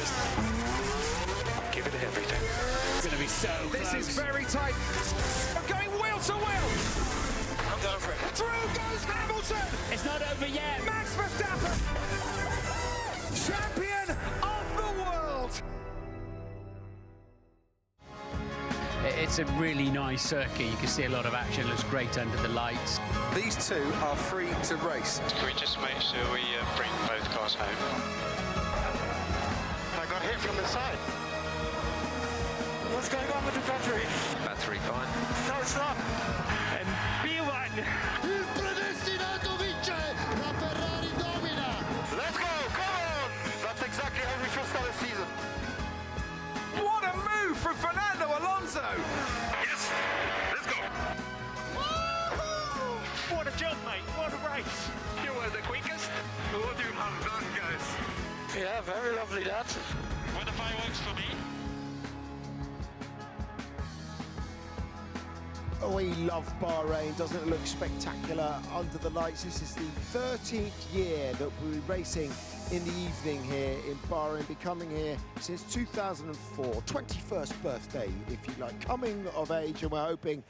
quickest. Give it everything. It's going to be so close. This is very tight. I'm going wheel to wheel. I'm going for it. Through goes Hamilton. It's not over yet. Max Verstappen, champion of the world. It's a really nice circuit. You can see a lot of action. Looks great under the lights. These two are free to race. Can we just make sure we bring both cars home? I got hit from the side. What's going on with the battery? Battery fine. No, it's not. And P1. Il predestinato vince, la Ferrari domina. Let's go, come on! That's exactly how we should start the season. What a move from Fernando Alonso. Yes, let's go. What a jump, mate. What a race. You were the quickest. What you have done, guys. Yeah, very lovely, that. Were the fireworks for me? We love Bahrain. Doesn't it look spectacular under the lights? This is the 13th year that we'll be racing in the evening here in Bahrain, been coming here since 2004, 21st birthday, if you like, coming of age, and we're hoping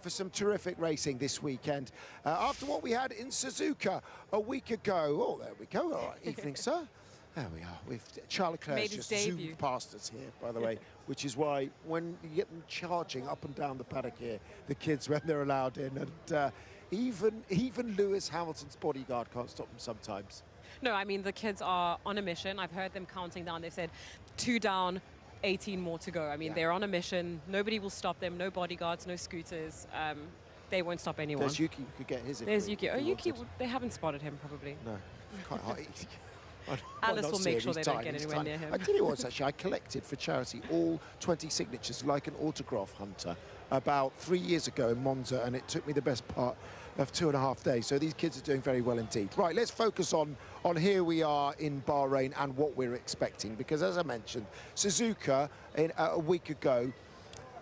for some terrific racing this weekend. After what we had in Suzuka a week ago. Oh, there we go. All right, evening, sir. There we are. With Charles Leclerc just zoomed past us here, by the way, which is why when you get them charging up and down the paddock here, the kids, when they're allowed in, and even Lewis Hamilton's bodyguard can't stop them sometimes. No, I mean, the kids are on a mission. I've heard them counting down. They've said 2 down, 18 more to go. I mean, they're on a mission. Nobody will stop them. No bodyguards, no scooters. They won't stop anyone. There's Yuki, who could get his. There's Yuki. Oh, Yuki, they haven't spotted him, probably. No, quite hard. Alice will make sure they don't get anywhere near him. I tell you what, actually, I collected for charity all 20 signatures like an autograph hunter about 3 years ago in Monza, and it took me the best part of 2.5 days. So these kids are doing very well indeed. Right, let's focus on here we are in Bahrain and what we're expecting, because as I mentioned, Suzuka a week ago,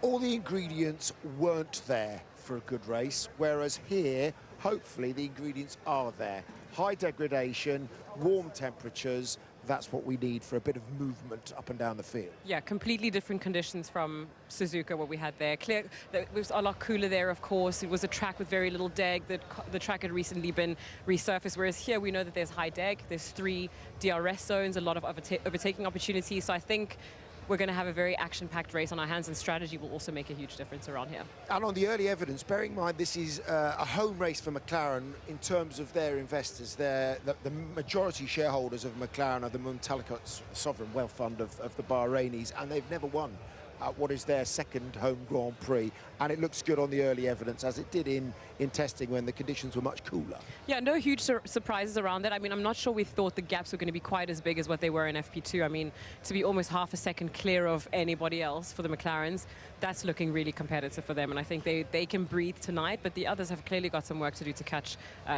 all the ingredients weren't there for a good race, whereas here, hopefully, the ingredients are there. High degradation, warm temperatures, that's what we need for a bit of movement up and down the field. Yeah, completely different conditions from Suzuka, what we had there. Clear, it was a lot cooler there, of course. It was a track with very little deg. The track had recently been resurfaced, whereas here we know that there's high deg. There's 3 DRS zones, a lot of overtaking opportunities. So I think we're going to have a very action-packed race on our hands, and strategy will also make a huge difference around here. And on the early evidence, bearing in mind this is a home race for McLaren in terms of their investors. The majority shareholders of McLaren are the Mumtalakat sovereign wealth fund of the Bahrainis, and they've never won what is their second home Grand Prix, and it looks good on the early evidence, as it did in testing when the conditions were much cooler. Yeah, no huge surprises around that. I mean, I'm not sure we thought the gaps were going to be quite as big as what they were in FP2. I mean, to be almost half a second clear of anybody else for the McLarens, that's looking really competitive for them, and I think they can breathe tonight, but the others have clearly got some work to do to catch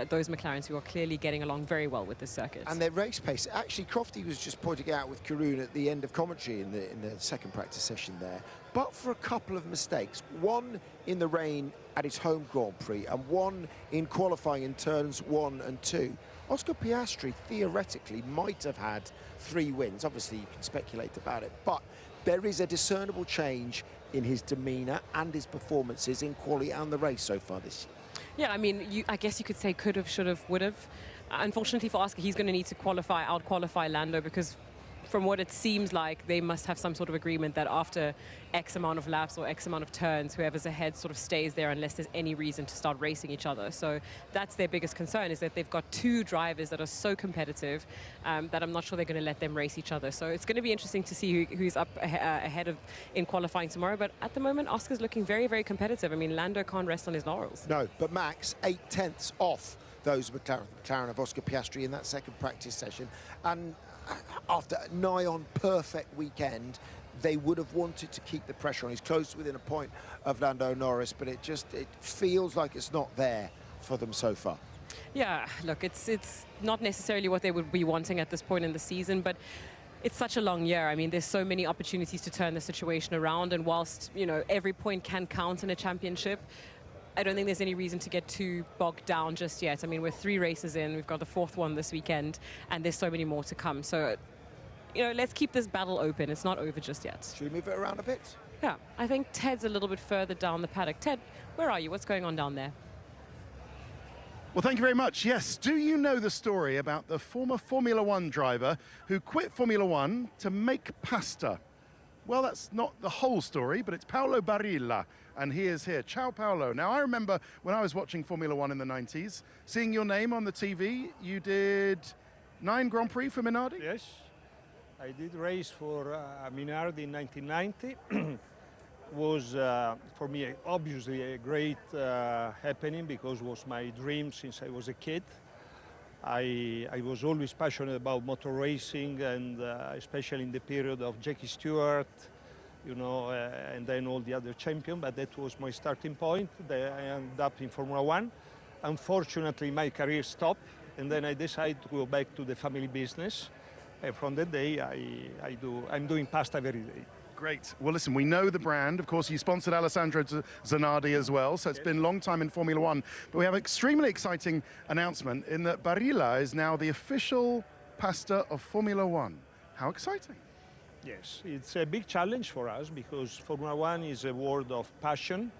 those McLarens who are clearly getting along very well with this circuit. And their race pace, actually, Crofty was just pointing out with Karun at the end of commentary in the second practice session there, but for a couple of mistakes, one in the rain at his home Grand Prix and one in qualifying in turns 1 and 2. Oscar Piastri theoretically might have had 3 wins. Obviously, you can speculate about it, but there is a discernible change in his demeanour and his performances in quali and the race so far this year. Yeah, I mean, I guess you could say could have, should have, would have. Unfortunately for Oscar, he's going to need to out-qualify Lando, because from what it seems like, they must have some sort of agreement that after X amount of laps or X amount of turns, whoever's ahead sort of stays there unless there's any reason to start racing each other. So that's their biggest concern, is that they've got 2 drivers that are so competitive that I'm not sure they're going to let them race each other. So it's going to be interesting to see who's up ahead of in qualifying tomorrow. But at the moment, Oscar's looking very, very competitive. I mean, Lando can't rest on his laurels. No, but Max, 8/10 off those McLaren of Oscar Piastri in that second practice session. And after a nigh-on perfect weekend, they would have wanted to keep the pressure on. He's close within a point of Lando Norris, but it feels like it's not there for them so far. Yeah, look, it's not necessarily what they would be wanting at this point in the season, but it's such a long year. I mean, there's so many opportunities to turn the situation around, and whilst, you know, every point can count in a championship, I don't think there's any reason to get too bogged down just yet. I mean, we're 3 races in, we've got the 4th one this weekend, and there's so many more to come. So let's keep this battle open. It's not over just yet. Should we move it around a bit? Yeah, I think Ted's a little bit further down the paddock. Ted, where are you? What's going on down there? Well, thank you very much. Yes, do you know the story about the former Formula One driver who quit Formula One to make pasta? Well, that's not the whole story, but it's Paolo Barilla, and he is here. Ciao, Paolo. Now, I remember when I was watching Formula One in the 90s, seeing your name on the TV. You did 9 Grand Prix for Minardi? Yes, I did race for Minardi in 1990. Was for me obviously a great happening because it was my dream since I was a kid. I was always passionate about motor racing, and especially in the period of Jackie Stewart, and then all the other champions, but that was my starting point. I ended up in Formula One. Unfortunately, my career stopped, and then I decided to go back to the family business. And from that day, I'm doing pasta every day. Great. Well, listen, we know the brand. Of course, you sponsored Alessandro Zanardi as well, so it's been a long time in Formula One. But we have an extremely exciting announcement in that Barilla is now the official pasta of Formula One. How exciting. Yes, it's a big challenge for us because Formula One is a world of passion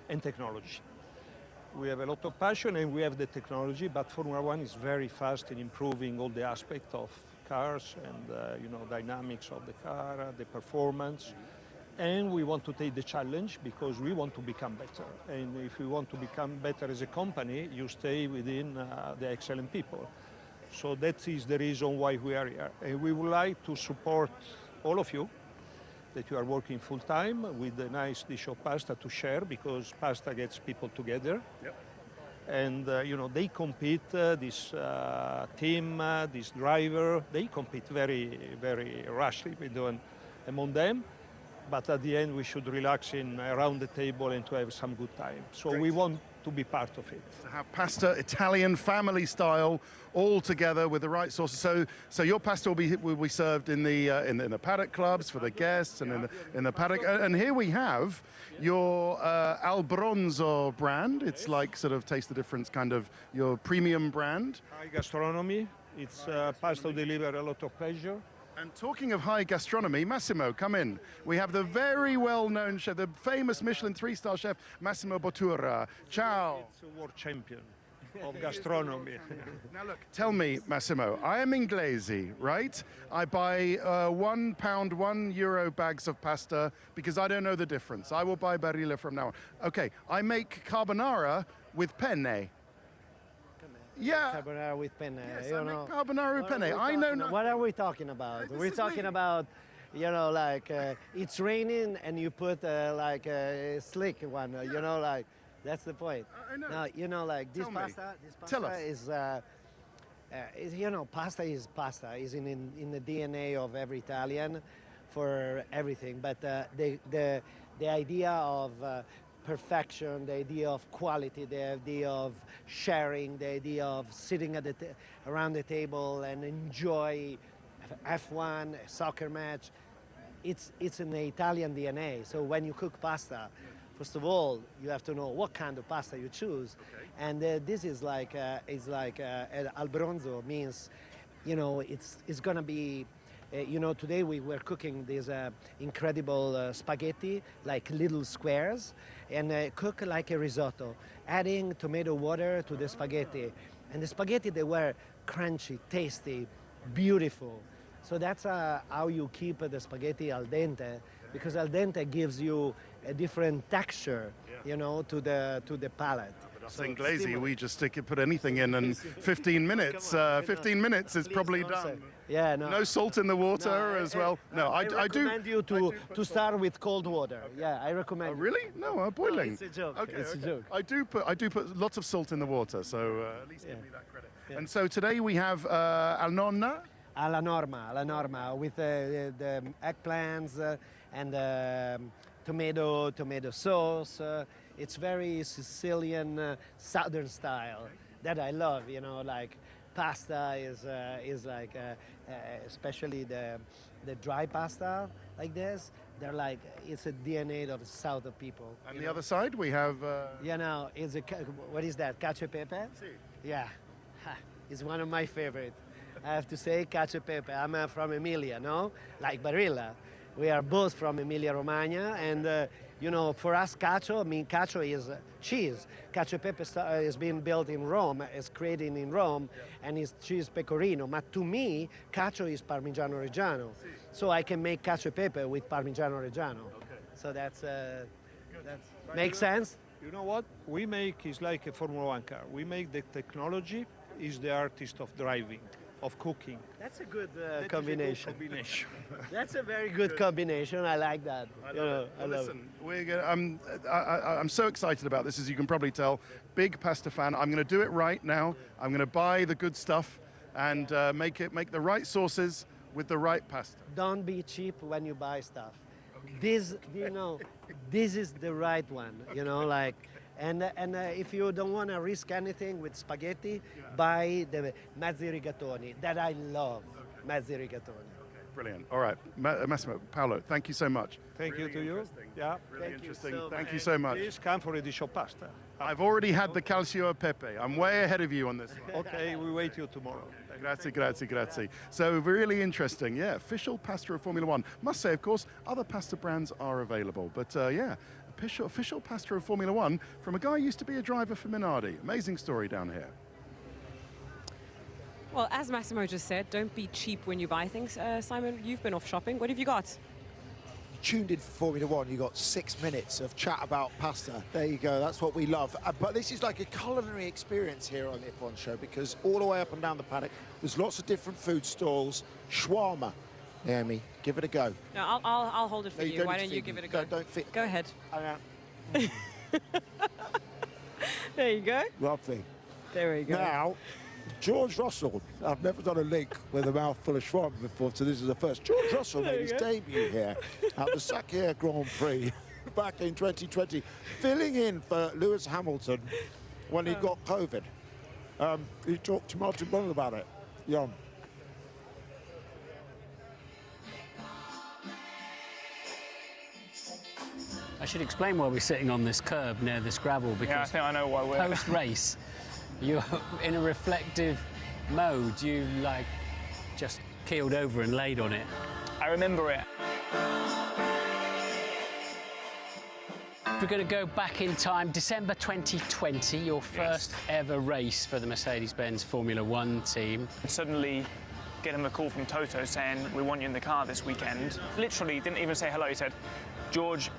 and technology. We have a lot of passion and we have the technology, but Formula One is very fast in improving all the aspects of cars and dynamics of the car, the performance, and we want to take the challenge because we want to become better. And if we want to become better as a company, you stay within the excellent people. So that is the reason why we are here. And we would like to support all of you that you are working full time with a nice dish of pasta to share because pasta gets people together. Yep. And, they compete, this team, this driver, they compete very, very rashly among them. But at the end, we should relax around the table and to have some good time. So we want to be part of it. To have pasta, Italian, family style, all together with the right sauces. So your pasta will be served in the paddock clubs for the guests and in the paddock. And here we have your Albronzo brand. It's like sort of Taste the Difference kind of your premium brand. High gastronomy. It's pasta deliver a lot of pleasure. And talking of high gastronomy, Massimo, come in. We have the very well-known chef, the famous Michelin 3-star chef, Massimo Bottura. Ciao. It's a world champion of gastronomy. Now look, tell me, Massimo, I am Inglesi, right? I buy £1, €1 bags of pasta because I don't know the difference. I will buy Barilla from now on. Okay, I make carbonara with penne. Yeah. Carbonara with penne. Yes, I make carbonara with penne. I know nothing. What are we talking about? We're talking about, it's raining and you put like a slick one, that's the point. I know. Now, this pasta pasta is pasta. Is in the DNA of every Italian for everything. But the idea of perfection, the idea of quality, the idea of sharing, the idea of sitting at around the table and enjoy F1, a soccer match. It's in the Italian DNA. So when you cook pasta, first of all, you have to know what kind of pasta you choose. Okay. And this is like Albronzo means, it's gonna be. Today we were cooking these incredible spaghetti, like little squares, and cook like a risotto, adding tomato water to the spaghetti. And the spaghetti, they were crunchy, tasty, beautiful. So that's how you keep the spaghetti al dente, because al dente gives you a different texture, to the palate. So Inglesi, we just put anything in, and 15 minutes. 15 minutes is probably done. Yeah, no. No salt in the water as well. No, I recommend you to start with cold water. Yeah, I recommend. Oh, really? No, boiling. No, it's a joke. Okay, it's a joke. I do put lots of salt in the water, so at least give me that credit. Yeah. And so today we have al nonna. Alla norma, with the eggplants and tomato sauce. It's very Sicilian, southern style that I love. Like pasta is like, especially the dry pasta like this. They're like, it's a DNA of the south of people. And the other side we have. It's what is that? Cacio e pepe? Si. Yeah, it's one of my favorite. I have to say cacio e pepe. I'm from Emilia, no? Like Barilla. We are both from Emilia-Romagna, and you know, for us, cacio, I mean, cacio is cheese. Cacio e pepe is being built in Rome, is created in Rome, and is cheese pecorino. But to me, cacio is Parmigiano Reggiano. So I can make cacio e pepe with Parmigiano Reggiano. Okay. So that's makes sense? You know what? We make is like a Formula One car. We make the technology, is the artist of driving, of cooking. That's a good combination. Combination. That's a very good combination. I like that. I love it. I'm so excited about this, as you can probably tell. Big pasta fan. I'm going to do it right now. I'm going to buy the good stuff and make the right sauces with the right pasta. Don't be cheap when you buy stuff. This, you know, this is the right one. You know, like, and if you don't want to risk anything with spaghetti, buy the mezzi rigatoni that I love. Mezzi rigatoni. Brilliant. All right, Massimo, Paolo, thank you so much. Thank you to you. Yeah. Really interesting. Thank you so much. Please come for a dish of pasta. I've already had the calcio e pepe. I'm way ahead of you on this one. Okay, we wait you tomorrow. Grazie. So really interesting. Yeah, official pasta of Formula One. Must say, of course, other pasta brands are available. But yeah, official pasta of Formula One from a guy who used to be a driver for Minardi. Amazing story down here. Well, as Massimo just said, don't be cheap when you buy things. Simon, you've been off shopping. What have you got? Tuned in for Formula One, you got 6 minutes of chat about pasta. There you go, that's what we love. But this is like a culinary experience here on the F1 show, because all the way up and down the paddock, there's lots of different food stalls. Shawarma. Naomi, give it a go. No, I'll hold it for you. Why don't you give it a go? Don't fit. Go ahead. There you go. Lovely. There we go. Now, George Russell. I've never done a link with a mouthful of shawarma before, so this is the first. George Russell made his debut here at the Sakhir Grand Prix back in 2020, filling in for Lewis Hamilton when he got COVID. He talked to Martin Brundle about it. Yum. I should explain why we're sitting on this curb near this gravel, because I think I know why we're post-race, you're in a reflective mode. You like just keeled over and laid on it. I remember it. We're going to go back in time, December 2020, your first ever race for the Mercedes-Benz Formula One team. Suddenly getting a call from Toto saying, we want you in the car this weekend. Literally didn't even say hello. He said, George,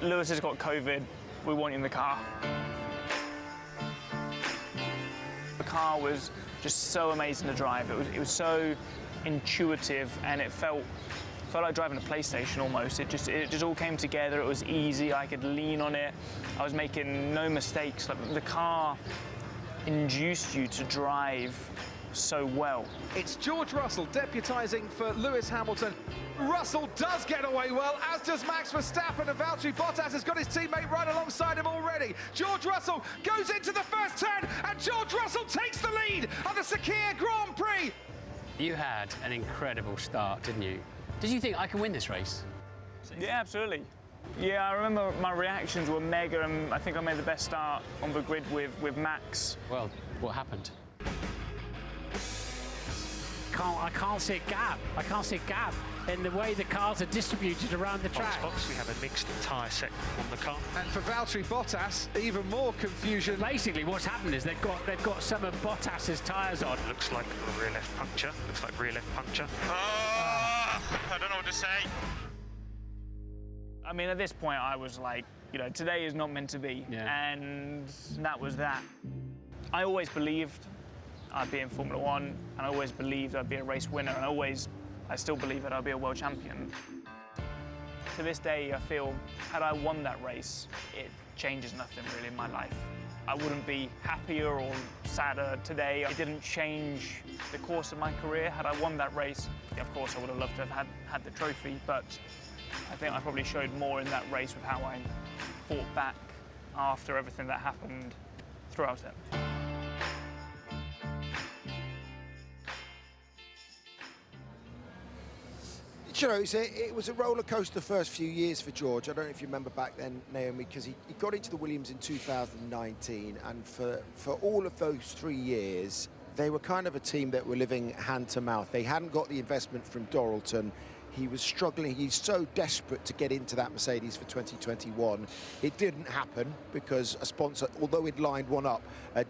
Lewis has got COVID, we want you in the car. The car was just so amazing to drive. It was so intuitive, and it felt like driving a PlayStation almost. It just all came together. It was easy. I could lean on it. I was making no mistakes. Like, the car induced you to drive so well. It's George Russell deputising for Lewis Hamilton. Russell does get away well, as does Max Verstappen, and Valtteri Bottas has got his teammate right alongside him already. George Russell goes into the first turn, and George Russell takes the lead of the Sakhir Grand Prix. You had an incredible start, didn't you? Did you think I can win this race? Yeah, absolutely. Yeah, I remember my reactions were mega, and I think I made the best start on the grid with Max. Well, what happened? I can't see a gap. I can't see a gap in the way the cars are distributed around the track. Box, we have a mixed tyre set on the car. And for Valtteri Bottas, even more confusion. Basically, what's happened is they've got some of Bottas's tyres on. Looks like a rear left puncture. Looks like rear left puncture. I don't know what to say. I mean, at this point, I was like, you know, today is not meant to be, and that was that. I always believed I'd be in Formula One, and I always believed I'd be a race winner, and I still believe that I'll be a world champion. To this day, I feel, had I won that race, it changes nothing really in my life. I wouldn't be happier or sadder today. It didn't change the course of my career. Had I won that race, of course, I would have loved to have had the trophy, but I think I probably showed more in that race with how I fought back after everything that happened throughout it. You know, it was a roller coaster first few years for George. I don't know if you remember back then, Naomi, because he got into the Williams in 2019, and for all of those 3 years, they were kind of a team that were living hand to mouth. They hadn't got the investment from Doralton. He was struggling. He's so desperate to get into that Mercedes for 2021. It didn't happen because a sponsor, although he'd lined one up,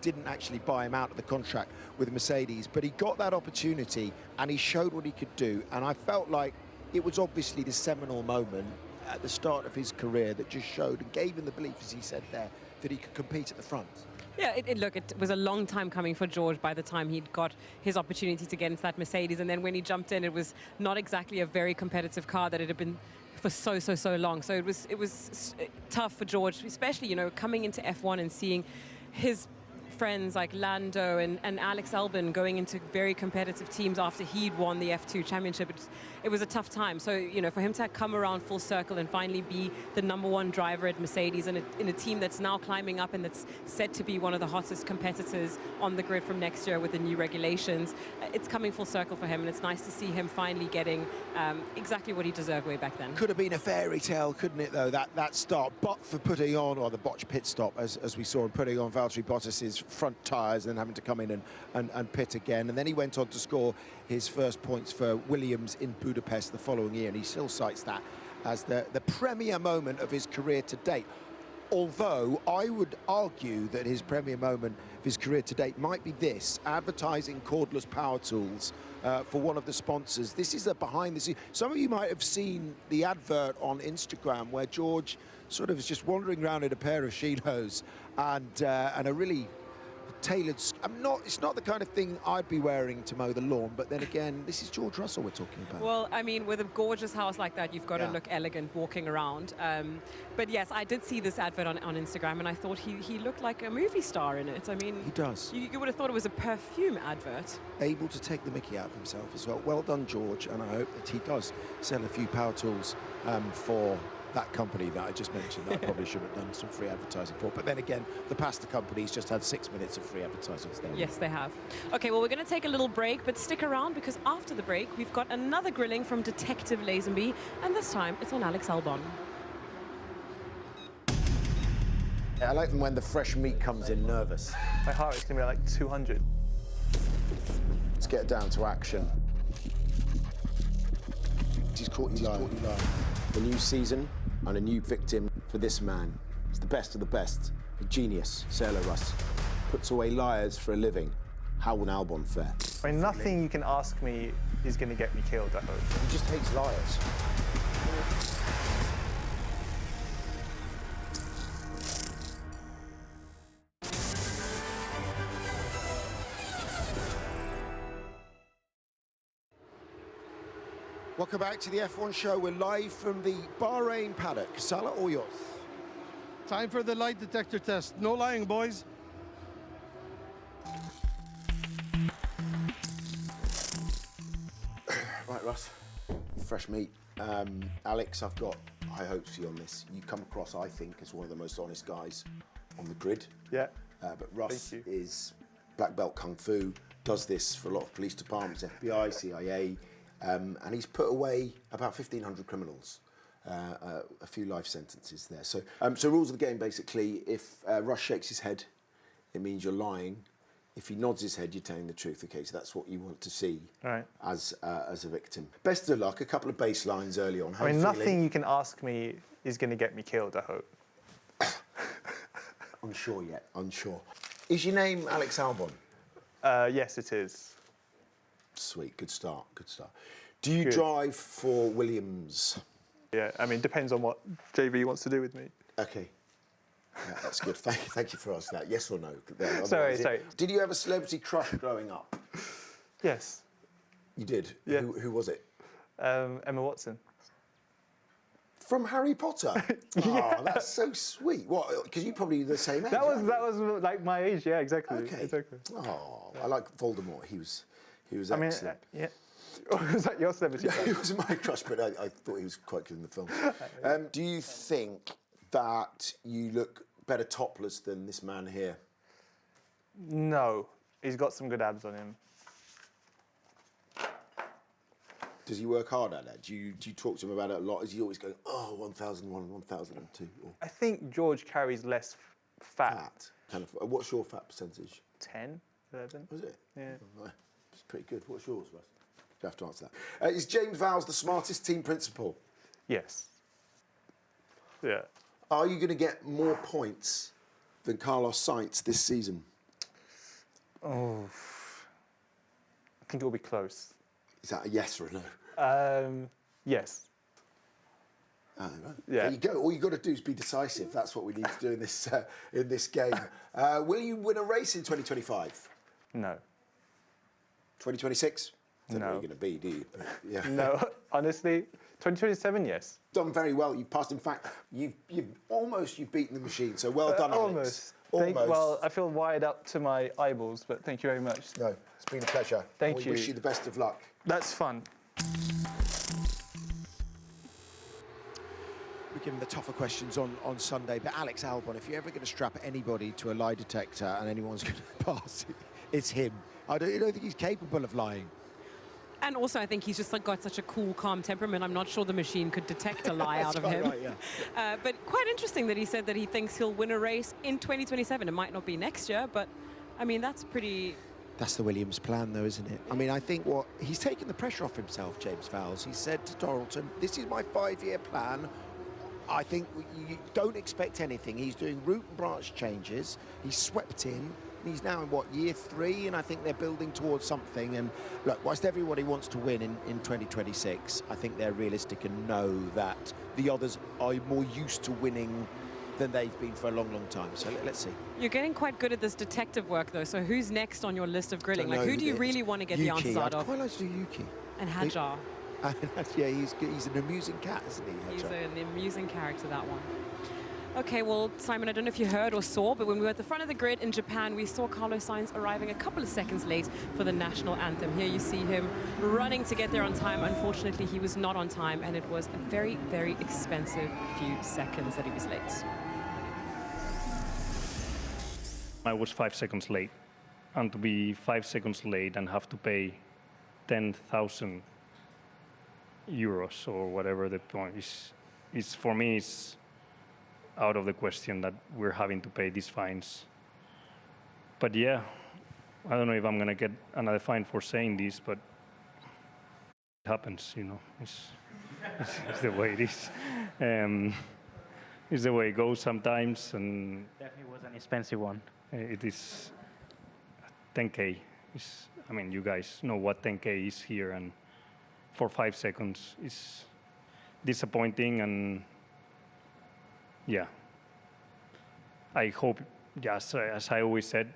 didn't actually buy him out of the contract with Mercedes. But he got that opportunity and he showed what he could do. And I felt like it was obviously the seminal moment at the start of his career that just showed and gave him the belief, as he said there, that he could compete at the front. Yeah, look, it was a long time coming for George by the time he'd got his opportunity to get into that Mercedes. And then when he jumped in, it was not exactly a very competitive car that it had been for so long. So it was tough for George, especially, you know, coming into F1 and seeing his friends like Lando and Alex Albon going into very competitive teams after he'd won the F2 championship. It was a tough time. So, you know, for him to come around full circle and finally be the #1 driver at Mercedes and in a team that's now climbing up and that's set to be one of the hottest competitors on the grid from next year with the new regulations, it's coming full circle for him, and it's nice to see him finally getting exactly what he deserved way back then. Could have been a fairy tale, couldn't it, though, that start, but for putting on, or the botched pit stop, as we saw him putting on Valtteri Bottas's front tyres and having to come in and pit again. And then he went on to score his first points for Williams in Budapest the following year, and he still cites that as the premier moment of his career to date. Although I would argue that his premier moment of his career to date might be this, advertising cordless power tools for one of the sponsors. This is a behind the scenes. Some of you might have seen the advert on Instagram where George sort of is just wandering around in a pair of Shilohs and a really tailored. It's not the kind of thing I'd be wearing to mow the lawn, but then again, this is George Russell we're talking about. Well, I mean, with a gorgeous house like that, you've got to look elegant walking around. But yes, I did see this advert on Instagram, and I thought he looked like a movie star in it. I mean, he does. You would have thought it was a perfume advert. Able to take the mickey out of himself as well. Well done, George, and I hope that he does sell a few power tools for that company that I just mentioned that I probably should have done some free advertising for. But then again, the pasta company's just had 6 minutes of free advertising. Yes, they have. Okay, well, we're going to take a little break, but stick around because after the break, we've got another grilling from Detective Lazenby, and this time it's on Alex Albon. I like them when the fresh meat comes in nervous. My heart rate's going to be like 200. Let's get down to action. He's caught you lying. A new season and a new victim for this man. He's the best of the best, a genius, Sailor Russ. Puts away liars for a living. How will Albon fare? I mean, nothing you can ask me is going to get me killed, I hope. He just hates liars. Welcome back to the F1 show. We're live from the Bahrain paddock. Salah, all yours. Time for the lie detector test. No lying, boys. Right, Russ. Fresh meat. Alex, I've got high hopes for you on this. You come across, I think, as one of the most honest guys on the grid. Yeah. But Russ is black belt kung fu, does this for a lot of police departments, FBI, CIA, and he's put away about 1,500 criminals, a few life sentences there. So, rules of the game, basically, if Russ shakes his head, it means you're lying. If he nods his head, you're telling the truth. Okay, so that's what you want to see as a victim. Best of luck. A couple of baselines early on. I mean, nothing you can ask me is going to get me killed, I hope. Unsure yet, unsure. Is your name Alex Albon? Yes, it is. Sweet, good start, good start. Do you drive for Williams? Yeah, I mean, depends on what JV wants to do with me. Okay. Yeah, that's good. Thank you for asking that. Yes or no? Sorry. Did you have a celebrity crush growing up? Yes. You did? Yeah. Who was it? Emma Watson. From Harry Potter? Yeah. Oh, that's so sweet. What? Because you probably the same age. That was like my age. Yeah, exactly. Okay. Exactly. Oh, I like Voldemort. He was I mean, excellent. yeah. Was that your celebrity? Yeah, he was my crush, but I thought he was quite good in the film. Do you think that you look better topless than this man here? No, he's got some good abs on him. Does he work hard at that? Do you talk to him about it a lot? Is he always going, oh, 1001, 1002? I think George carries less fat. Kind of. What's your fat percentage? 10. 11. Was it? Yeah. Right. It's pretty good. What's yours, Russ? You have to answer that. Is James Vowles the smartest team principal? Yes. Yeah. Are you going to get more points than Carlos Sainz this season? Oh, I think it'll be close. Is that a yes or a no? Yes. Right. Yeah. There you go. All you got to do is be decisive. That's what we need to do in this game. Will you win a race in 2025? No. 2026? I don't know No. where you're going to be, do you? Yeah. No, honestly, 2027, yes. Done very well. You've passed. In fact, you've beaten the machine. So well done, Alex. Almost. Well, I feel wired up to my eyeballs, but thank you very much. No, it's been a pleasure. Thank you. We wish you the best of luck. That's fun. We give him the tougher questions on Sunday. But Alex Albon, if you're ever going to strap anybody to a lie detector and anyone's going to pass, it's him. I don't think he's capable of lying. And also, I think he's just got such a cool, calm temperament. I'm not sure the machine could detect a lie out of him. Right, yeah. But quite interesting that he said that he thinks he'll win a race in 2027. It might not be next year, but I mean, that's pretty... That's the Williams plan, though, isn't it? I mean, I think he's taken the pressure off himself, James Vowles. He said to Doralton, this is my 5-year plan. I think you don't expect anything. He's doing root and branch changes. He's swept in. He's now in, year 3? And I think they're building towards something. And look, whilst everybody wants to win in 2026, I think they're realistic and know that the others are more used to winning than they've been for a long, long time. So let's see. You're getting quite good at this detective work, though. So who's next on your list of grilling? Who do you really want to get the answers out of? I'd quite like to do Yuki. And Hadjar. Yeah, he's an amusing cat, isn't he? He's an amusing character, that one. Okay, well, Simon, I don't know if you heard or saw, but when we were at the front of the grid in Japan, we saw Carlos Sainz arriving a couple of seconds late for the national anthem. Here you see him running to get there on time. Unfortunately, he was not on time, and it was a very, very expensive few seconds that he was late. I was 5 seconds late, and to be 5 seconds late and have to pay 10,000 euros or whatever the point is for me, it's out of the question that we're having to pay these fines. But yeah, I don't know if I'm gonna get another fine for saying this, but it happens, you know. It's the way it is. It's the way it goes sometimes, and definitely was an expensive one. It is 10K. I mean, you guys know what 10K is here, and for 5 seconds is disappointing. And yeah, I hope, just as I always said,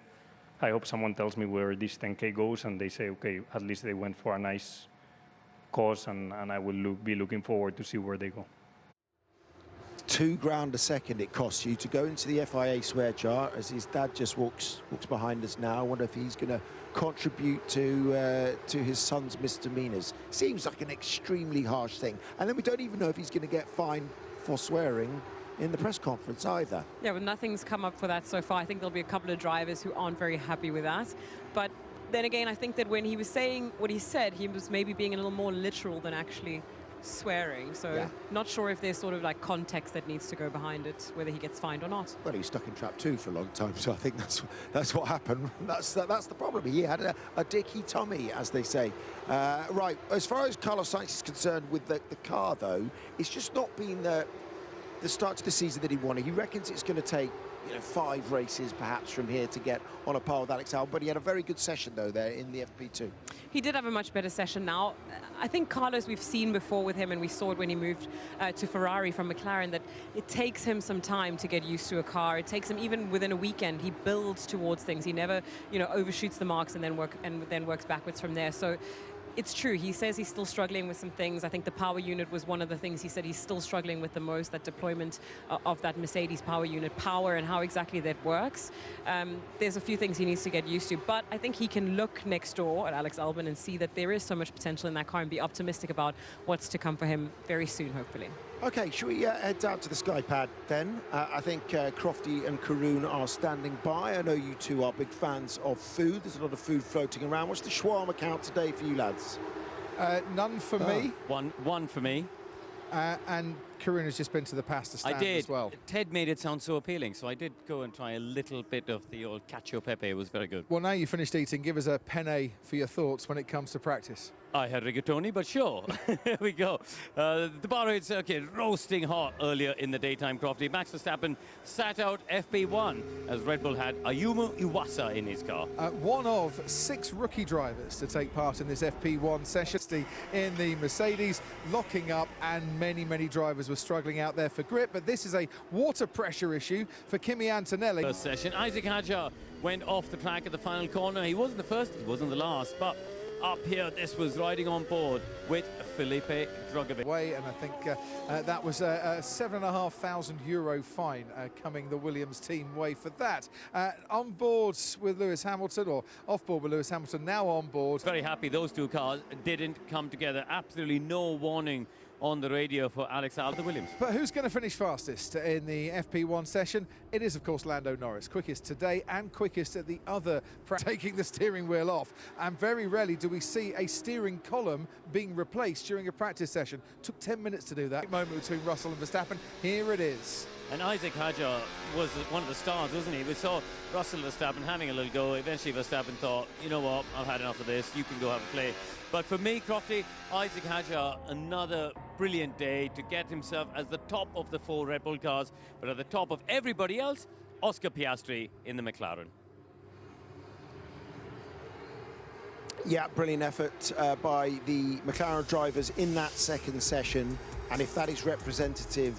I hope someone tells me where this 10K goes and they say, okay, at least they went for a nice cause, and I will be looking forward to see where they go. £2 a second it costs you to go into the FIA swear jar, as his dad just walks behind us now. I wonder if he's going to contribute to his son's misdemeanors. Seems like an extremely harsh thing. And then we don't even know if he's going to get fined for swearing in the press conference either. Yeah, well, nothing's come up for that so far. I think there'll be a couple of drivers who aren't very happy with that. But then again, I think that when he was saying what he said, he was maybe being a little more literal than actually swearing. So yeah, not sure if there's sort of like context that needs to go behind it, whether he gets fined or not. Well, he was stuck in trap 2 for a long time, so I think that's what happened. That's the problem. He had a dicky tummy, as they say. Right, as far as Carlos Sainz is concerned with the car, though, it's just not been the start to the season that he wanted. He reckons it's going to take 5 races perhaps from here to get on a par with Alex Albon, but he had a very good session though there in the FP2. He did have a much better session now. I think Carlos, we've seen before with him, and we saw it when he moved to Ferrari from McLaren, that it takes him some time to get used to a car. It takes him, even within a weekend, he builds towards things. He never overshoots the marks and then works backwards from there. So it's true. He says he's still struggling with some things. I think the power unit was one of the things he said he's still struggling with the most, that deployment of that Mercedes power unit, power and how exactly that works. There's a few things he needs to get used to, but I think he can look next door at Alex Albon and see that there is so much potential in that car and be optimistic about what's to come for him very soon, hopefully. Okay, shall we head down to the Sky Pad then? I think Crofty and Karun are standing by. I know you two are big fans of food. There's a lot of food floating around. What's the shawarma count today for you lads? None for me. One for me. And Karun has just been to the pasta stand I did. as well. Ted made it sound so appealing, so I did go and try a little bit of the old cacio e pepe. It was very good. Well, now you finished eating, give us a penne for your thoughts when it comes to practice. I had rigatoni, but sure. Here we go. The Bahrain circuit roasting hot earlier in the daytime, Crofty. Max Verstappen sat out FP1 as Red Bull had Ayumu Iwasa in his car. One of 6 rookie drivers to take part in this FP1 session in the Mercedes, locking up, and many drivers were struggling out there for grip, but this is a water pressure issue for Kimi Antonelli. First session, Isaac Hadjar went off the track at the final corner. He wasn't the first, he wasn't the last, but up here, this was riding on board with Felipe Drugovich. And I think that was a €7,500 fine coming the Williams team way for that. On board with Lewis Hamilton, or off board with Lewis Hamilton, now on board. Very happy those two cars didn't come together. Absolutely no warning on the radio for Alex Albon Williams. But who's going to finish fastest in the FP1 session? It is, of course, Lando Norris. Quickest today and quickest at the other, taking the steering wheel off. And very rarely do we see a steering column being replaced during a practice session. Took 10 minutes to do that. Moment between Russell and Verstappen. Here it is. And Isaac Hadjar was one of the stars, wasn't he? We saw Russell Verstappen having a little go. Eventually Verstappen thought, you know what, I've had enough of this. You can go have a play. But for me, Crofty, Isaac Hadjar, another brilliant day to get himself as the top of the 4 Red Bull cars, but at the top of everybody else, Oscar Piastri in the McLaren. Yeah, brilliant effort by the McLaren drivers in that second session. And if that is representative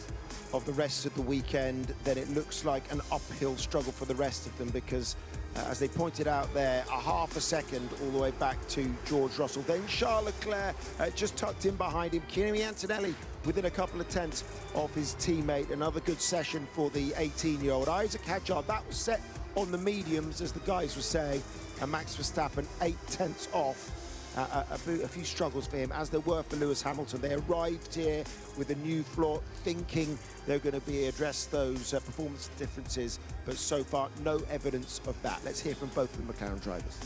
of the rest of the weekend, then it looks like an uphill struggle for the rest of them, because as they pointed out there, a half a second all the way back to George Russell. Then Charles Leclerc just tucked in behind him. Kimi Antonelli within a couple of tenths of his teammate. Another good session for the 18-year-old. Isaac Hadjar, that was set on the mediums, as the guys were saying, and Max Verstappen 8 tenths off. A few struggles for him, as there were for Lewis Hamilton. They arrived here with a new floor, thinking they're going to address those performance differences, but so far no evidence of that. Let's hear from both of the McLaren drivers.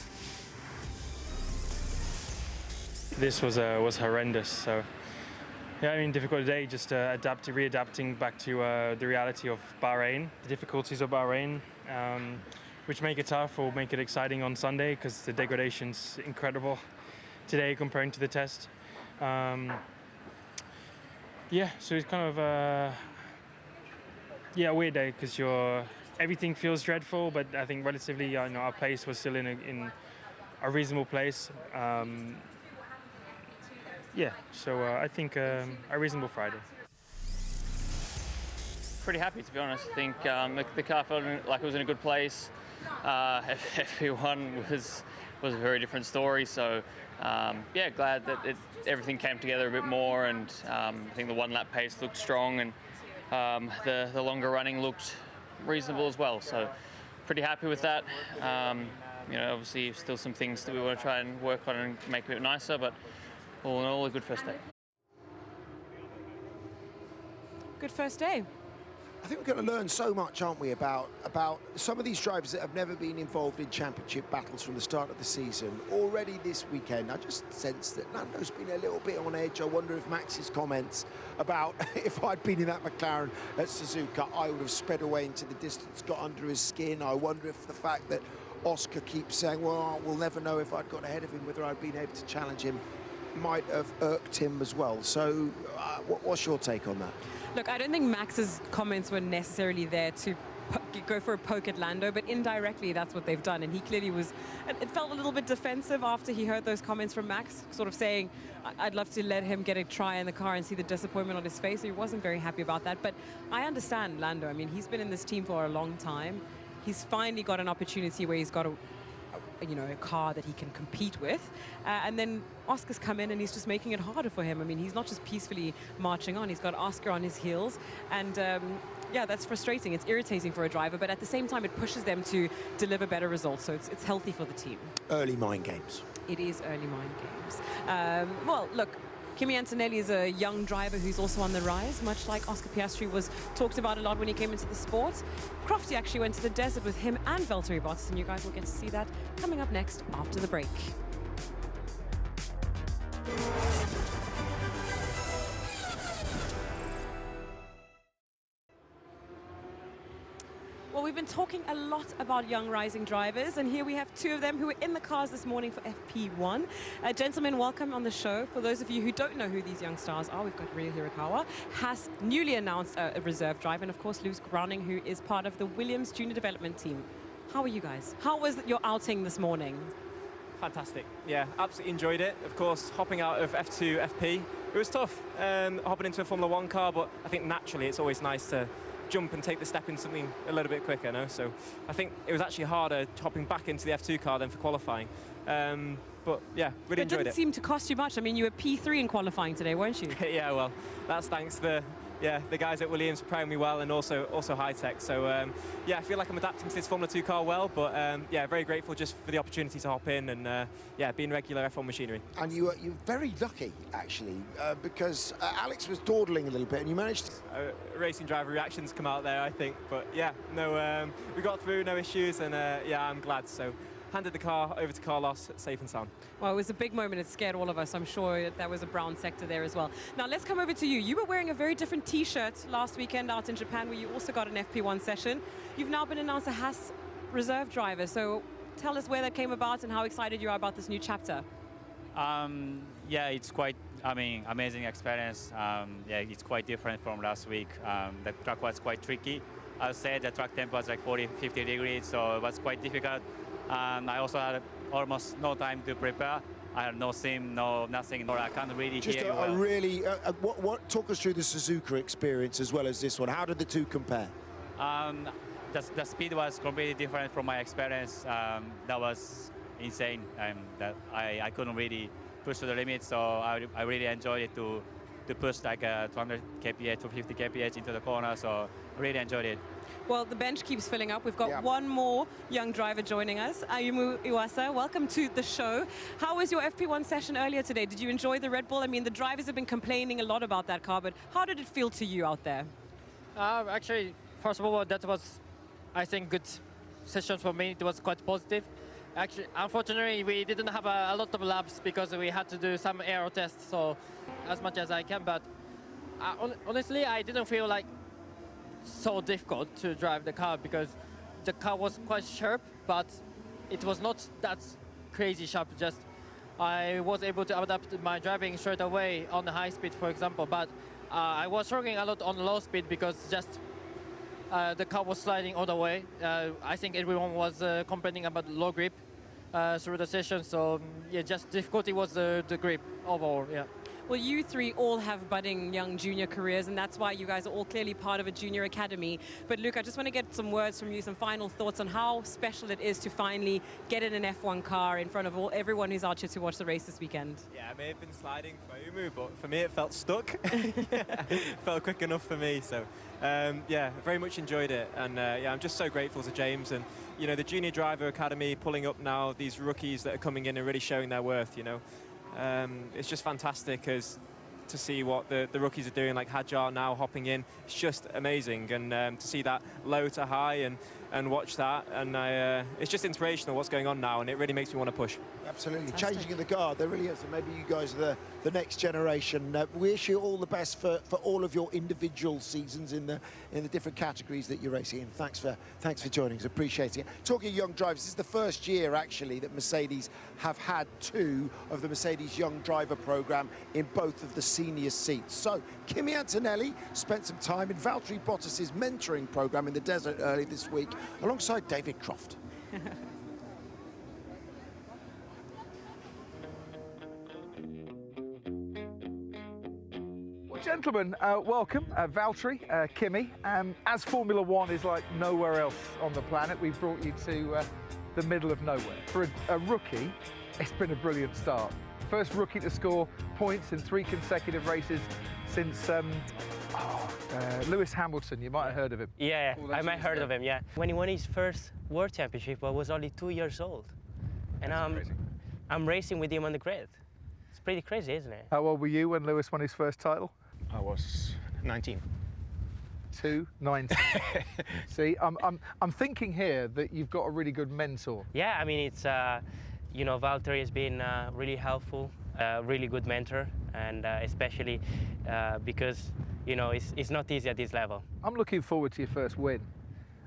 This was horrendous. So yeah, I mean, difficult day, just readapting back to the reality of Bahrain, the difficulties of Bahrain, which make it tough or make it exciting on Sunday, because the degradation's incredible today comparing to the test. Yeah, so it's kind of a weird day, because everything feels dreadful, but I think relatively our pace was still in a reasonable place. Yeah, so I think a reasonable Friday. Pretty happy, to be honest. I think the car felt like it was in a good place. FP1 was a very different story, so yeah, glad that everything came together a bit more, and I think the 1 lap pace looked strong, and the longer running looked reasonable as well, so pretty happy with that. Obviously still some things that we want to try and work on and make a bit nicer, but all in all, a good first day. Good first day. I think we're going to learn so much, aren't we, about some of these drivers that have never been involved in championship battles from the start of the season. Already this weekend, I just sense that Lando's been a little bit on edge. I wonder if Max's comments about if I'd been in that McLaren at Suzuka, I would have sped away into the distance, got under his skin. I wonder if the fact that Oscar keeps saying, well, we'll never know if I'd got ahead of him, whether I'd been able to challenge him, might have irked him as well. So what's your take on that? Look, I don't think Max's comments were necessarily there to go for a poke at Lando, but indirectly that's what they've done. And he clearly was, it felt a little bit defensive after he heard those comments from Max, sort of saying, I'd love to let him get a try in the car and see the disappointment on his face. So he wasn't very happy about that. But I understand Lando. I mean, he's been in this team for a long time. He's finally got an opportunity where he's got a car that he can compete with, and then Oscar's come in and he's just making it harder for him. I mean, he's not just peacefully marching on, he's got Oscar on his heels, and yeah, that's frustrating. It's irritating for a driver, but at the same time it pushes them to deliver better results, so it's healthy for the team. Early mind games. It is early mind games. Well, look, Kimi Antonelli is a young driver who's also on the rise, much like Oscar Piastri was talked about a lot when he came into the sport. Crofty actually went to the desert with him and Valtteri Bottas, and you guys will get to see that coming up next after the break. we've been talking a lot about young rising drivers, and here we have two of them who were in the cars this morning for FP1. Gentlemen, welcome on the show. For those of you who don't know who these young stars are, we've got Ryo Hirakawa, has newly announced a reserve driver, and of course Lewis Browning, who is part of the Williams Junior Development Team. How are you guys? How was your outing this morning? Fantastic. Yeah, absolutely enjoyed it. Of course, hopping out of F2, FP, it was tough. Hopping into a Formula One car, but I think naturally it's always nice to jump and take the step in something a little bit quicker, no? So I think it was actually harder hopping back into the F2 car than for qualifying. But yeah, really enjoyed it. It didn't seem to cost you much. I mean, you were P3 in qualifying today, weren't you? Yeah, well, that's thanks to the guys at Williams preparing me well, and also Hi-Tech. So yeah, I feel like I'm adapting to this Formula 2 car well, but yeah, very grateful just for the opportunity to hop in and yeah, be in regular F1 machinery. And you're very lucky, actually, because Alex was dawdling a little bit, and you managed to... Racing driver reactions come out there, I think, but yeah, no, we got through, no issues, and yeah, I'm glad. So handed the car over to Carlos, safe and sound. Well, it was a big moment. It scared all of us. I'm sure that was a brown sector there as well. Now, let's come over to you. You were wearing a very different T-shirt last weekend out in Japan, where you also got an FP1 session. You've now been announced a Haas reserve driver. So tell us where that came about and how excited you are about this new chapter. Yeah, it's quite, I mean, amazing experience. Yeah, it's quite different from last week. The track was quite tricky. I would say the track temp was like 40, 50 degrees, so it was quite difficult. I also had almost no time to prepare. I had no sim, no nothing, or I can't really just hear you well. Really, talk us through the Suzuka experience as well as this one. How did the two compare? The speed was completely different from my experience. That was insane. That I couldn't really push to the limit, so I really enjoyed it to push like 200 kph, 250 kph into the corner, so I really enjoyed it. Well, the bench keeps filling up. We've got one more young driver joining us. Ayumu Iwasa, welcome to the show. How was your FP1 session earlier today? Did you enjoy the Red Bull? I mean, the drivers have been complaining a lot about that car, but how did it feel to you out there? Actually, first of all, that was, I think, good session for me. It was quite positive. Actually, unfortunately, we didn't have a lot of laps because we had to do some aero tests, so as much as I can, but honestly, I didn't feel like so difficult to drive the car because the car was quite sharp, but it was not that crazy sharp. Just I was able to adapt my driving straight away on the high speed, for example, but I was struggling a lot on low speed because just the car was sliding all the way. I think everyone was complaining about low grip through the session, so yeah, just difficulty was the grip overall, yeah. Well, you three all have budding young junior careers, and that's why you guys are all clearly part of a junior academy. But Luke, I just want to get some words from you, some final thoughts on how special it is to finally get in an F1 car in front of everyone who's out here to watch the race this weekend. Yeah, I may have been sliding for Umu, but for me it felt stuck. It felt quick enough for me, so yeah, very much enjoyed it. And yeah, I'm just so grateful to James and, you know, the Junior Driver Academy pulling up now these rookies that are coming in and really showing their worth, you know. It's just fantastic to see what the rookies are doing, like Hajar now hopping in. It's just amazing, and to see that low to high and watch that, and it's just inspirational what's going on now, and it really makes me want to push. Absolutely. Fantastic. Changing the guard, there really is, and maybe you guys are the next generation. We wish you all the best for all of your individual seasons in the different categories that you're racing in. Thanks for joining us, appreciating it. Talking young drivers, this is the first year actually that Mercedes have had two of the Mercedes Young Driver program in both of the senior seats. So Kimi Antonelli spent some time in Valtteri Bottas's mentoring program in the desert early this week alongside David Croft. Gentlemen, welcome, Valtteri, Kimi. As Formula One is like nowhere else on the planet, we've brought you to the middle of nowhere. For a rookie, it's been a brilliant start. First rookie to score points in 3 consecutive races since Lewis Hamilton. You might have heard of him. Yeah, I might have heard of him, yeah. When he won his first World Championship, I was only 2 years old. And I'm racing with him on the grid. It's pretty crazy, isn't it? How old were you when Lewis won his first title? I was 19. 19. See, I'm thinking here that you've got a really good mentor. Yeah, I mean, it's, you know, Valtteri has been really helpful, really good mentor, and especially because, you know, it's not easy at this level. I'm looking forward to your first win.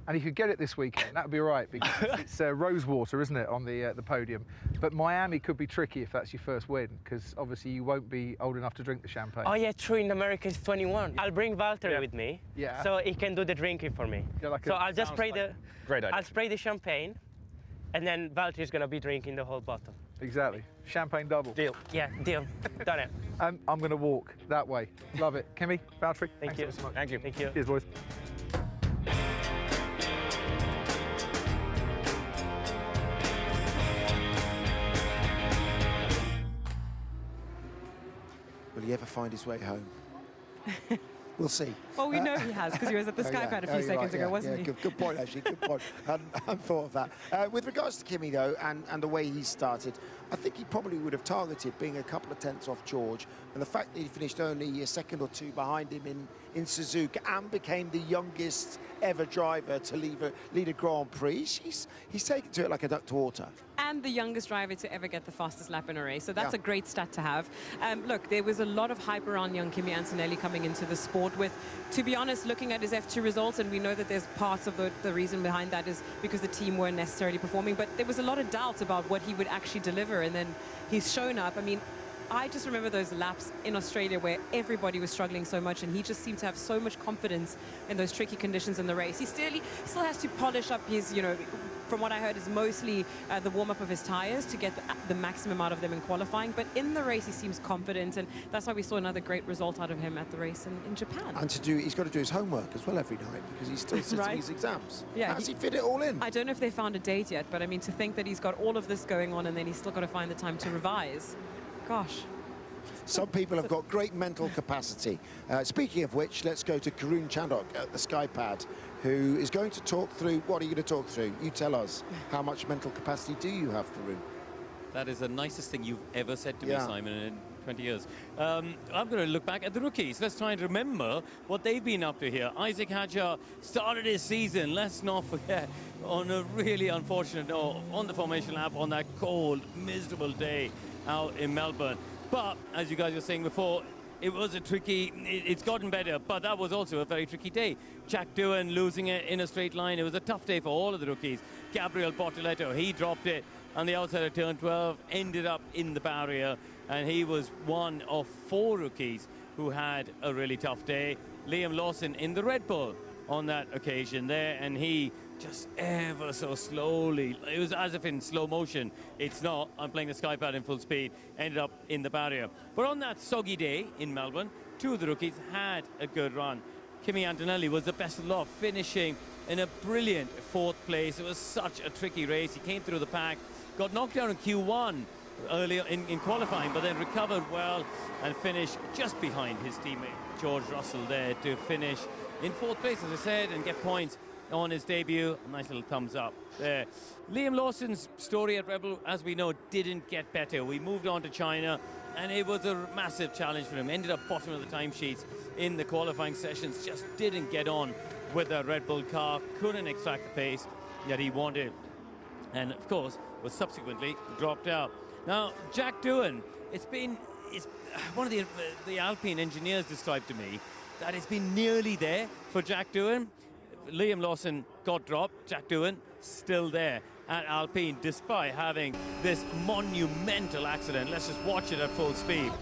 and he could get it this weekend, that would be all right, because it's Rosewater, isn't it, on the podium. But Miami could be tricky if that's your first win, because obviously you won't be old enough to drink the champagne. Oh yeah, true, in America it's 21. I'll bring Valtteri with me, so he can do the drinking for me. So I'll just spray I'll spray the champagne, and then Valtteri's gonna be drinking the whole bottle. Exactly. Champagne double. Deal. Yeah, deal. Done it. I'm going to walk that way. Love it. Kimi, Valtteri, thank you so much. Thank you. Thank you. Cheers, boys. Will he ever find his way home? We'll see. Well, we know he has, because he was at the Skypad a few seconds ago, wasn't he? Good point, actually. Good point. I hadn't thought of that. With regards to Kimi, though, and the way he started, I think he probably would have targeted being a couple of tenths off George. And the fact that he finished only a second or two behind him in Suzuka and became the youngest ever driver to lead a Grand Prix, he's taken to it like a duck to water. And the youngest driver to ever get the fastest lap in a race. So that's a great stat to have. Look, there was a lot of hype around young Kimi Antonelli coming into the sport with, to be honest, looking at his F2 results, and we know that there's parts of the reason behind that is because the team weren't necessarily performing, but there was a lot of doubt about what he would actually deliver, and then he's shown up. I mean, I just remember those laps in Australia where everybody was struggling so much, and he just seemed to have so much confidence in those tricky conditions in the race. He still has to polish up his, from what I heard, is mostly the warm-up of his tires to get the maximum out of them in qualifying. But in the race, he seems confident, and that's why we saw another great result out of him at the race in Japan. And he's got to do his homework as well every night, because he's still sitting his exams. Yeah, how does he fit it all in? I don't know if they found a date yet, but I mean, to think that he's got all of this going on and then he's still got to find the time to revise. Gosh. Some people have got great mental capacity. Speaking of which, let's go to Karun Chandhok at the Skypad, who is going to talk through. What are you going to talk through? You tell us. How much mental capacity do you have, Karun? That is the nicest thing you've ever said to me, Simon, in 20 years. I'm going to look back at the rookies. Let's try and remember what they've been up to here. Isack Hadjar started his season, let's not forget, on a really unfortunate note, on the formation lap on that cold, miserable day out in Melbourne. But, as you guys were saying before, it was a tricky, it's gotten better, but that was also a very tricky day. Jack Doohan losing it in a straight line. It was a tough day for all of the rookies. Gabriel Bortoleto, he dropped it on the outside of turn 12, ended up in the barrier, and he was one of 4 rookies who had a really tough day. Liam Lawson in the Red Bull on that occasion there, and he just ever so slowly, it was as if in slow motion. It's not, I'm playing the Skypad in full speed, ended up in the barrier. But on that soggy day in Melbourne, 2 of the rookies had a good run. Kimi Antonelli was the best of the lot, finishing in a brilliant 4th place. It was such a tricky race. He came through the pack, got knocked down in Q1 earlier in qualifying, but then recovered well and finished just behind his teammate George Russell there to finish in 4th place, as I said, and get points on his debut. A nice little thumbs up there. Liam Lawson's story at Red Bull, as we know, didn't get better. We moved on to China, and it was a massive challenge for him. Ended up bottom of the timesheets in the qualifying sessions, just didn't get on with the Red Bull car, couldn't extract the pace that he wanted, and of course was subsequently dropped out. Now, Jack Doohan, it's one of the Alpine engineers described to me that it's been nearly there for Jack Doohan. Liam Lawson got dropped, Jack Doohan still there at Alpine despite having this monumental accident. Let's just watch it at full speed.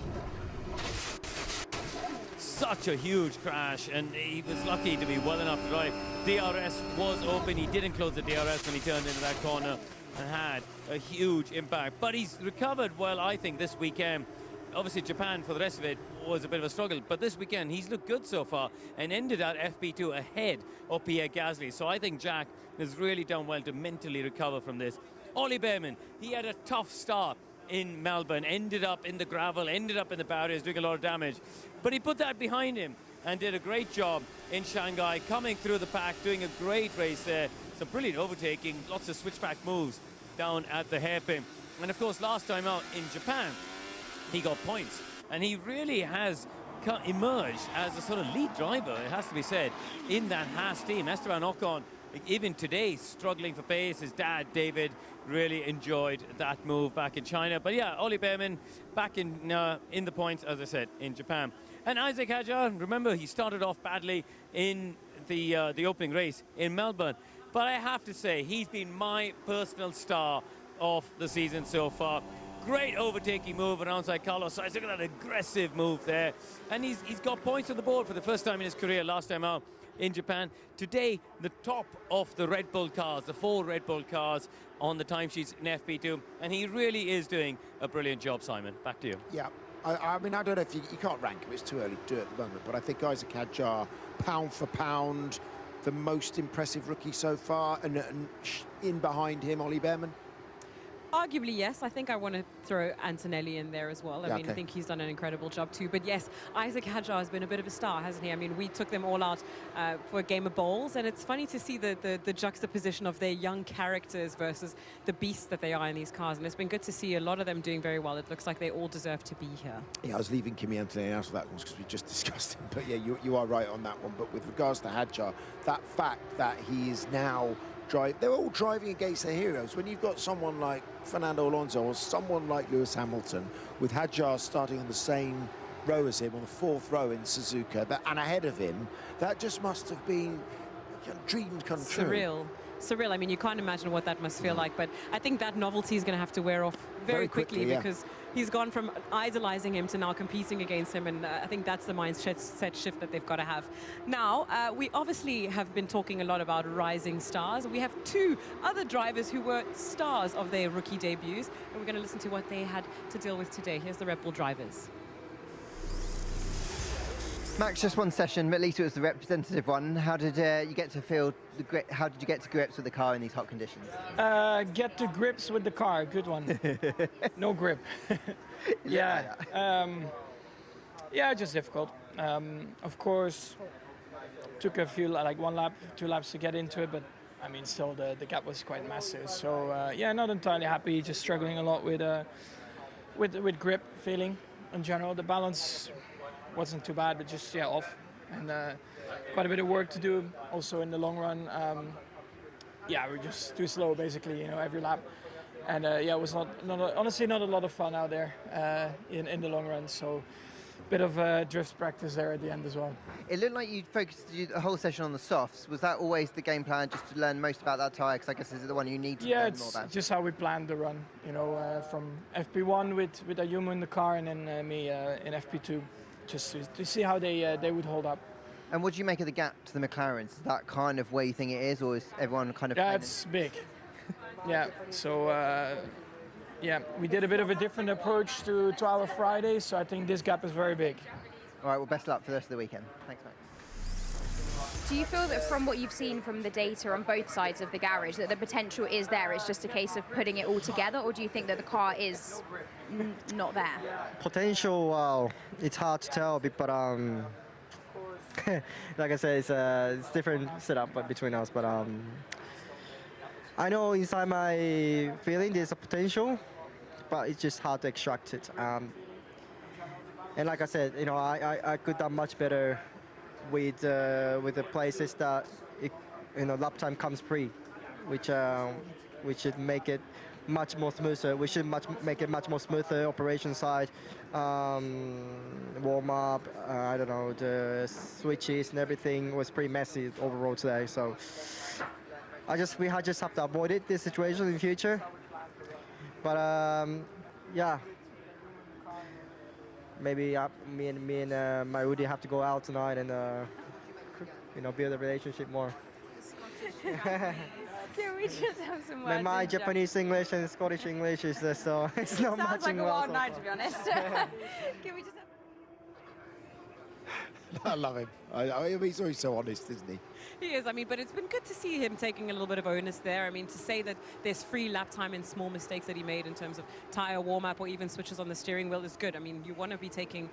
Such a huge crash, and he was lucky to be well enough to drive. DRS was open, he didn't close the DRS when he turned into that corner and had a huge impact. But he's recovered well, I think, this weekend. Obviously, Japan, for the rest of it, was a bit of a struggle. But this weekend, he's looked good so far and ended at FP2 ahead of Pierre Gasly. So I think Jack has really done well to mentally recover from this. Ollie Bearman, he had a tough start in Melbourne, ended up in the gravel, ended up in the barriers, doing a lot of damage. But he put that behind him and did a great job in Shanghai, coming through the pack, doing a great race there. Some brilliant overtaking, lots of switchback moves down at the hairpin. And of course, last time out in Japan, he got points, and he really has emerged as a sort of lead driver, it has to be said, in that Haas team. Esteban Ocon, even today, struggling for pace. His dad, David, really enjoyed that move back in China. But yeah, Ollie Bearman back in the points, as I said, in Japan. And Isack Hadjar, remember, he started off badly in the opening race in Melbourne. But I have to say, he's been my personal star of the season so far. Great overtaking move alongside Carlos Sainz. Look at that aggressive move there. And he's got points on the board for the first time in his career, last time out in Japan. Today, the top of the Red Bull cars, the 4 Red Bull cars on the timesheets in FP2. And he really is doing a brilliant job, Simon. Back to you. Yeah. I mean, I don't know if you can't rank him. It's too early to do it at the moment. But I think Isaac Hadjar, pound for pound, the most impressive rookie so far. And in behind him, Ollie Behrman. Arguably, yes. I think I want to throw Antonelli in there as well. I mean, I think he's done an incredible job too. But yes, Isaac Hadjar has been a bit of a star, hasn't he? I mean, we took them all out for a game of bowls, and it's funny to see the juxtaposition of their young characters versus the beasts that they are in these cars. And it's been good to see a lot of them doing very well. It looks like they all deserve to be here. Yeah, I was leaving Kimi Antonelli out of that one because we just discussed him. But yeah, you are right on that one. But with regards to Hadjar, that fact that he is now they're all driving against their heroes. When you've got someone like Fernando Alonso or someone like Lewis Hamilton, with Hadjar starting on the same row as him, on the 4th row in Suzuka, and ahead of him, that just must have been dreams come true. Surreal. I mean, you can't imagine what that must feel like, but I think that novelty is going to have to wear off very quickly because he's gone from idolizing him to now competing against him, and I think that's the mindset shift that they've got to have. Now, we obviously have been talking a lot about rising stars. We have 2 other drivers who were stars of their rookie debuts, and we're going to listen to what they had to deal with today. Here's the Red Bull drivers. Max, just one session, but at least it was the representative one. How did you get to feel? How did you get to grips with the car in these hot conditions? Get to grips with the car. Good one. No grip. Yeah, just difficult. Of course, took a few, like 1 lap, 2 laps to get into it, but I mean, still the gap was quite massive. So yeah, not entirely happy. Just struggling a lot with grip feeling in general. The balance wasn't too bad, but just off, and quite a bit of work to do also in the long run. We're just too slow basically, every lap, and it was honestly not a lot of fun out there in the long run. So bit of drift practice there at the end as well. It looked like you focused the whole session on the softs. Was that always the game plan, just to learn most about that tyre? Because I guess this is the one you need to learn more about. It's just how we planned the run, from FP1 with Ayumu in the car, and then me in FP2. Just to see how they would hold up. And what do you make of the gap to the McLarens? Is that kind of where you think it is, or is everyone kind of... Yeah, it's big. So we did a bit of a different approach to our Friday, so I think this gap is very big. All right, well, best of luck for the rest of the weekend. Thanks, Max. Do you feel that from what you've seen from the data on both sides of the garage that the potential is there, it's just a case of putting it all together, or do you think that the car is not there? Potential, well, it's hard to tell, but like I said, it's different setup between us, but I know inside my feeling there's a potential, but it's just hard to extract it. And like I said, I could have done much better with the places that lap time comes pre, which should make it much more smoother. We should make it much more smoother operation side, warm up. I don't know, the switches and everything was pretty messy overall today. So we just have to avoid this situation in the future. But maybe me and Marudi have to go out tonight and build a relationship more. Can we just have some words? My Japanese English and Scottish English is so it's not matching well. Sounds like a wild night, to be honest. Can we just have... I love him. He's always so honest, isn't he? He is, but it's been good to see him taking a little bit of onus there. To say that there's free lap time in small mistakes that he made in terms of tyre warm-up or even switches on the steering wheel is good. You want to be taking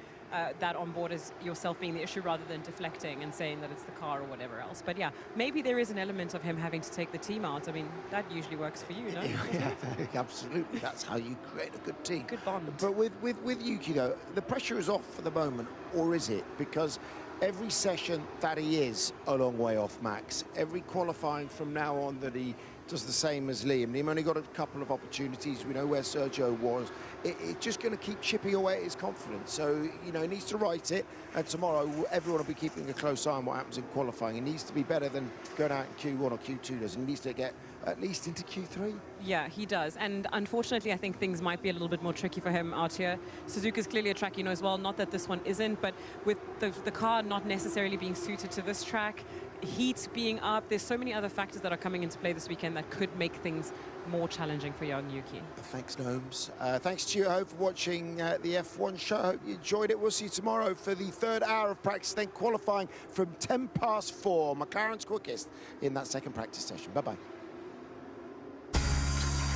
that on board as yourself being the issue rather than deflecting and saying that it's the car or whatever else. But yeah, maybe there is an element of him having to take the team out. That usually works for you, no? Yeah, absolutely. That's how you create a good team. Good bond. But with Yuki, the pressure is off for the moment, or is it? Because every session that he is a long way off Max, every qualifying from now on that he does the same as Liam. Liam only got a couple of opportunities. We know where Sergio was. It's just going to keep chipping away at his confidence. So, you know, he needs to right it. And tomorrow, everyone will be keeping a close eye on what happens in qualifying. He needs to be better than going out in Q1 or Q2 does. He needs to get at least into Q3. Yeah, he does. And unfortunately, I think things might be a little bit more tricky for him out here. Suzuka is clearly a track you know as well. Not that this one isn't, but with the car not necessarily being suited to this track, heat being up, there's so many other factors that are coming into play this weekend that could make things more challenging for young Yuki. Thanks, Gnomes. Thanks to you, Ho, for watching the F1 show. Hope you enjoyed it. We'll see you tomorrow for the third hour of practice, then qualifying from 4:10. McLaren's quickest in that second practice session. Bye-bye.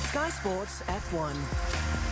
Sky Sports F1.